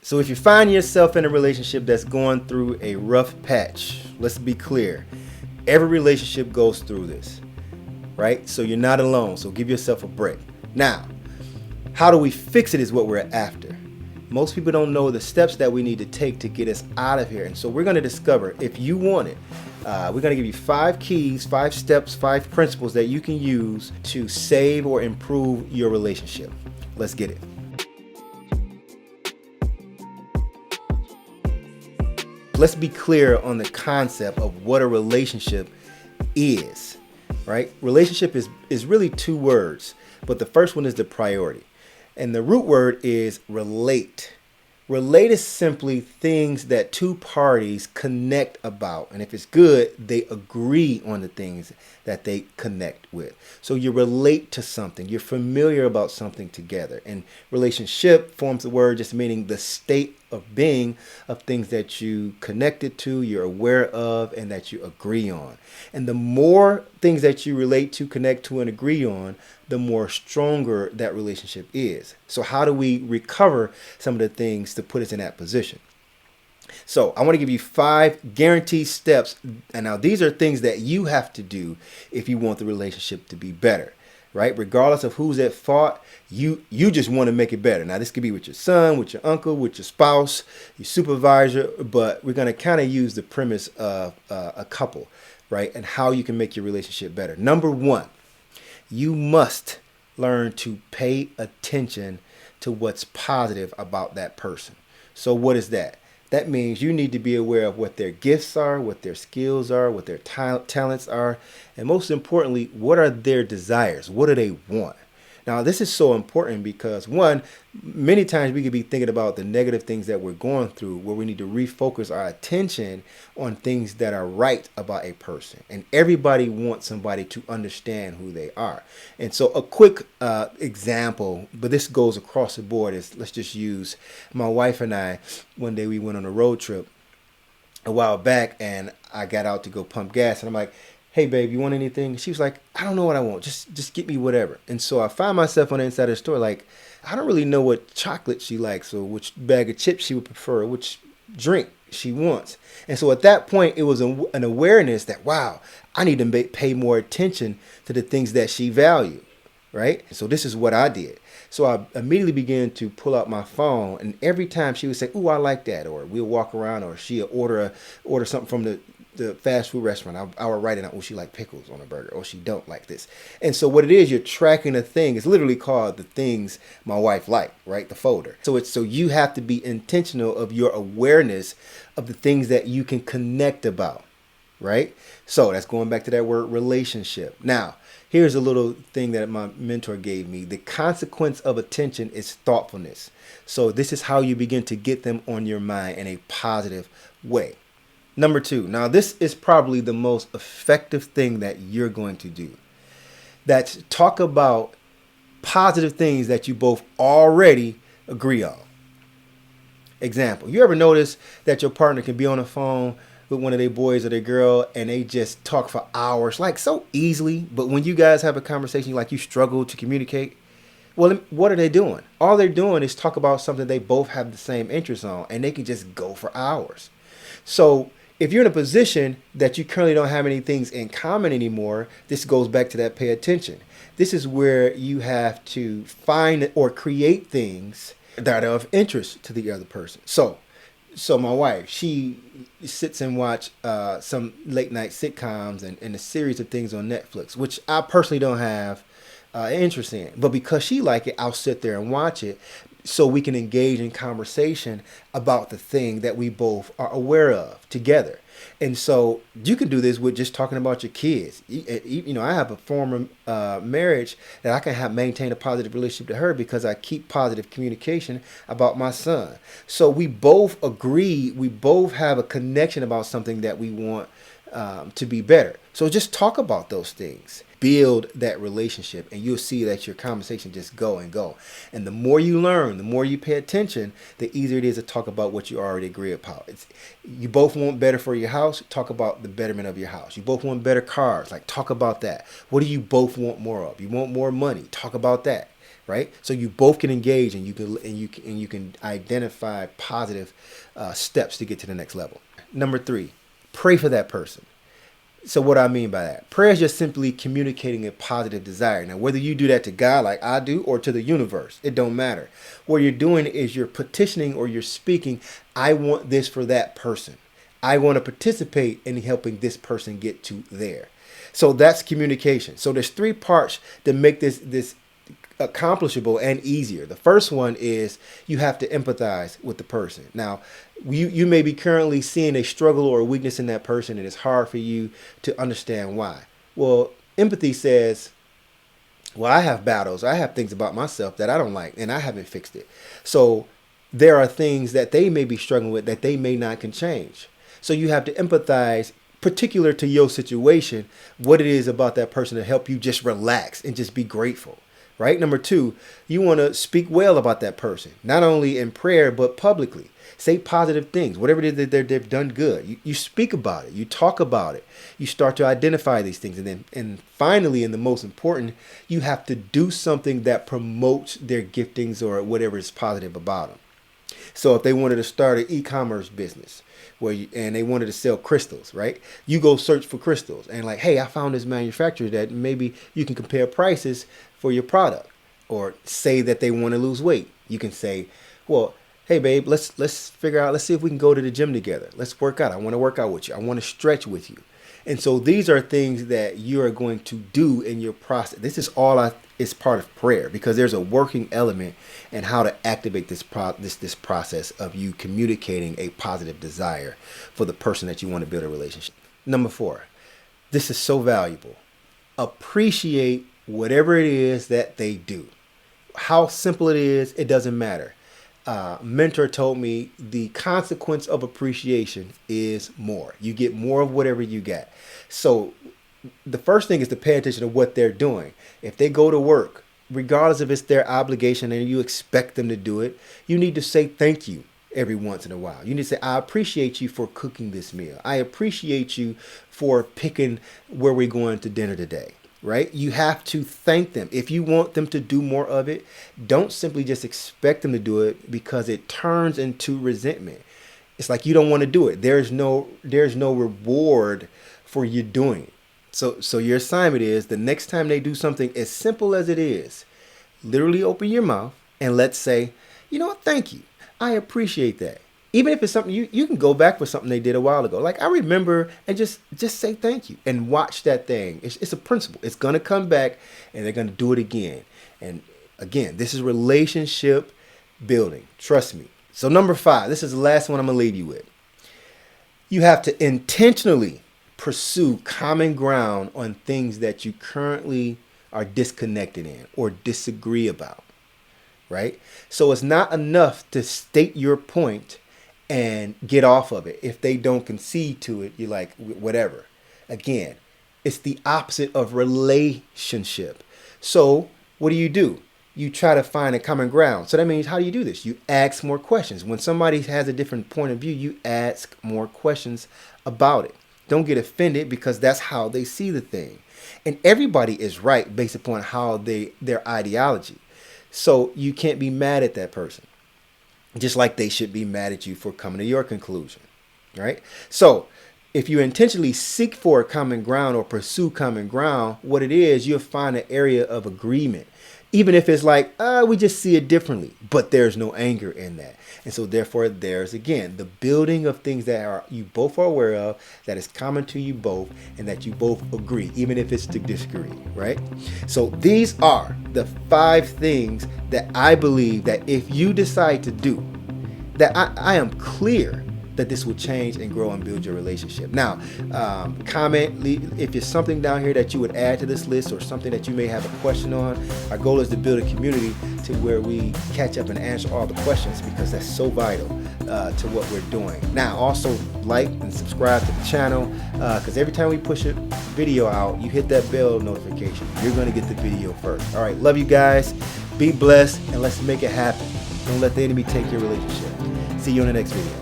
So if you find yourself in a relationship that's going through a rough patch, let's be clear. Every relationship goes through this, right? So you're not alone. So give yourself a break. Now, how do we fix it is what we're after. Most people don't know the steps that we need to take to get us out of here. And so we're going to discover, if you want it, we're going to give you 5 keys, 5 steps, 5 principles that you can use to save or improve your relationship. Let's get it. Let's be clear on the concept of what a relationship is, right? Relationship is really 2 words, but the first one is the priority. And the root word is relate. Relate is simply things that 2 parties connect about. And if it's good, they agree on the things that they connect with. So you relate to something. You're familiar about something together. And relationship forms the word just meaning the state of being of things that you connected to, you're aware of, and that you agree on. And the more things that you relate to, connect to, and agree on, the more stronger that relationship is. So how do we recover some of the things to put us in that position? So I want to give you 5 guaranteed steps. And now these are things that you have to do if you want the relationship to be better, right? Regardless of who's at fault, you just want to make it better. Now, this could be with your son, with your uncle, with your spouse, your supervisor, but we're going to kind of use the premise of a couple, right? And how you can make your relationship better. Number 1, you must learn to pay attention to what's positive about that person. So what is that? That means you need to be aware of what their gifts are, what their skills are, what their talents are, and most importantly, what are their desires? What do they want? Now, this is so important because, one, many times we could be thinking about the negative things that we're going through, where we need to refocus our attention on things that are right about a person. And everybody wants somebody to understand who they are. And so a quick example, but this goes across the board, is let's just use my wife and I. One day we went on a road trip a while back, and I got out to go pump gas, and I'm like, hey, babe, you want anything? She was like, I don't know what I want. Just get me whatever. And so I find myself on the inside of the store like, I don't really know what chocolate she likes or which bag of chips she would prefer, which drink she wants. And so at that point, it was an awareness that, wow, I need to pay more attention to the things that she valued, right? So this is what I did. So I immediately began to pull out my phone, and every time she would say, ooh, I like that, or we'll walk around, or she'll order something from the fast food restaurant, I would write it out. Oh, she like pickles on a burger. Oh, she don't like this. And so what it is, you're tracking a thing. It's literally called the things my wife like, right? The folder. So you have to be intentional of your awareness of the things that you can connect about, right? So that's going back to that word relationship. Now, here's a little thing that my mentor gave me. The consequence of attention is thoughtfulness. So this is how you begin to get them on your mind in a positive way. Number 2, now this is probably the most effective thing that you're going to do. That's talk about positive things that you both already agree on. Example, you ever notice that your partner can be on the phone with one of their boys or their girl and they just talk for hours, like so easily, but when you guys have a conversation, like you struggle to communicate? Well, what are they doing? All they're doing is talk about something they both have the same interest on, and they can just go for hours. So if you're in a position that you currently don't have any things in common anymore, this goes back to that pay attention. This is where you have to find or create things that are of interest to the other person. So my wife, she sits and watch some late night sitcoms and a series of things on Netflix, which I personally don't have interest in. But because she like it, I'll sit there and watch it so we can engage in conversation about the thing that we both are aware of together. And so you can do this with just talking about your kids. You know, I have a former marriage that I can maintain a positive relationship to her because I keep positive communication about my son. So we both agree, we both have a connection about something that we want to be better. So just talk about those things. Build that relationship, and you'll see that your conversation just go and go. And the more you learn, the more you pay attention, the easier it is to talk about what you already agree upon. You both want better for your house, talk about the betterment of your house. You both want better cars, like talk about that. What do you both want more of? You want more money, talk about that. right? So you both can engage, and you can identify positive steps to get to the next level. Number 3, pray for that person. So what I mean by that, prayer is just simply communicating a positive desire. Now, whether you do that to God like I do or to the universe, it don't matter. What you're doing is you're petitioning or you're speaking, I want this for that person. I want to participate in helping this person get to there. So that's communication. So there's 3 parts that make this accomplishable and easier. The first one is you have to empathize with the person. Now, you may be currently seeing a struggle or a weakness in that person, and it's hard for you to understand why. Well, empathy says, well, I have battles. I have things about myself that I don't like, and I haven't fixed it. So there are things that they may be struggling with that they may not can change. So you have to empathize, particular to your situation, what it is about that person to help you just relax and just be grateful. Right? Number 2, you want to speak well about that person, not only in prayer, but publicly. Say positive things, whatever it is that they've done good. You speak about it. You talk about it. You start to identify these things. And finally, and the most important, you have to do something that promotes their giftings or whatever is positive about them. So if they wanted to start an e-commerce business and they wanted to sell crystals, right? You go search for crystals and like, hey, I found this manufacturer that maybe you can compare prices for your product. Or say that they want to lose weight. You can say, well, hey babe, let's figure out, let's see if we can go to the gym together. Let's work out. I want to work out with you. I want to stretch with you. And so these are things that you are going to do in your process. This is is part of prayer, because there's a working element in how to activate this process of you communicating a positive desire for the person that you want to build a relationship. Number 4, this is so valuable. Appreciate whatever it is that they do. How simple it is, it doesn't matter. Mentor told me the consequence of appreciation is more. You get more of whatever you get. So the first thing is to pay attention to what they're doing. If they go to work, regardless if it's their obligation and you expect them to do it, you need to say thank you every once in a while. You need to say, I appreciate you for cooking this meal. I appreciate you for picking where we're going to dinner today. Right? You have to thank them. If you want them to do more of it, don't simply just expect them to do it, because it turns into resentment. It's like you don't want to do it. There's no reward for you doing it. So your assignment is, the next time they do something as simple as it is, literally open your mouth and let's say, you know what, thank you. I appreciate that. Even if it's something you can go back for something they did a while ago. Like, I remember, and just say thank you and watch that thing. It's a principle. It's going to come back and they're going to do it again. And again, this is relationship building. Trust me. So number 5, this is the last one I'm going to leave you with. You have to intentionally pursue common ground on things that you currently are disconnected in or disagree about. Right? So it's not enough to state your point and get off of it. If they don't concede to it, you're like, whatever. Again, it's the opposite of relationship. So what do? You try to find a common ground. So that means, how do you do this? You ask more questions. When somebody has a different point of view, you ask more questions about it. Don't get offended, because that's how they see the thing. And everybody is right based upon how their ideology. So you can't be mad at that person, just like they should be mad at you for coming to your conclusion, right? So if you intentionally seek for a common ground or pursue common ground, what it is, you'll find an area of agreement. Even if it's like, we just see it differently, but there's no anger in that. And so therefore, there's, again, the building of things that you both are aware of, that is common to you both, and that you both agree, even if it's to disagree, right? So these are the 5 things that I believe that if you decide to do, that I am clear that this will change and grow and build your relationship. Now, comment if there's something down here that you would add to this list, or something that you may have a question on. Our goal is to build a community to where we catch up and answer all the questions, because that's so vital to what we're doing. Now, also like and subscribe to the channel, because every time we push a video out, you hit that bell notification. You're going to get the video first. All right, love you guys. Be blessed, and let's make it happen. Don't let the enemy take your relationship. See you in the next video.